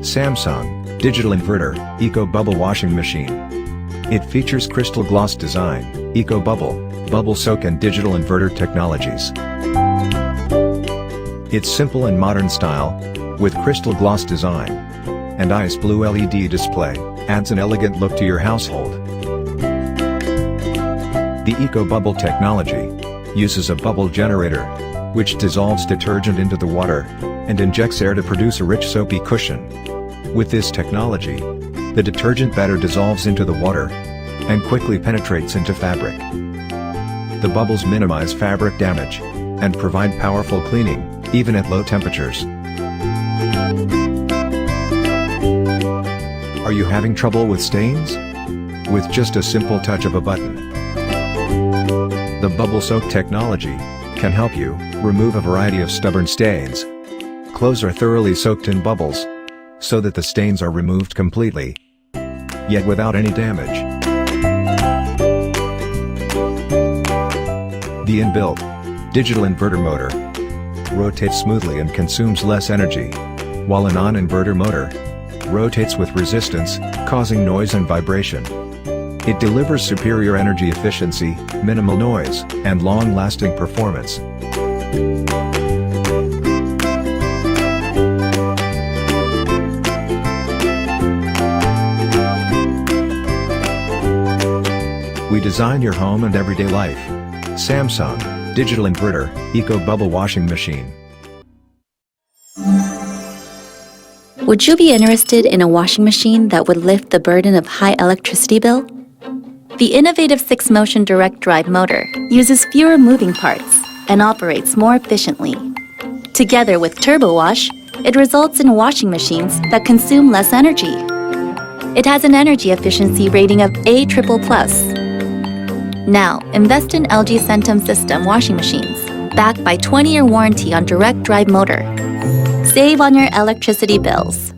Samsung Digital Inverter Eco Bubble Washing Machine. It features crystal gloss design, Eco Bubble Soak and digital inverter technologies. Its simple and modern style, with crystal gloss design and ice blue LED display, adds an elegant look to your household. The Eco Bubble technology uses a bubble generator, which dissolves detergent into the water and injects air to produce a rich soapy cushion. With this technology, the detergent better dissolves into the water and quickly penetrates into fabric. The bubbles minimize fabric damage and provide powerful cleaning, even at low temperatures. Are you having trouble with stains? With just a simple touch of a button, the Bubble Soak technology can help you remove a variety of stubborn stains. Clothes are thoroughly soaked in bubbles, so that the stains are removed completely, yet without any damage. The inbuilt digital inverter motor rotates smoothly and consumes less energy, while a non-inverter motor rotates with resistance, causing noise and vibration. It delivers superior energy efficiency, minimal noise, and long-lasting performance. We design your home and everyday life. Samsung Digital Inverter Eco Bubble Washing Machine. Would you be interested in a washing machine that would lift the burden of high electricity bill? The innovative 6-motion direct drive motor uses fewer moving parts and operates more efficiently. Together with Turbo Wash, it results in washing machines that consume less energy. It has an energy efficiency rating of A+++. Now, invest in LG Centum System washing machines, backed by 20-year warranty on direct drive motor. Save on your electricity bills.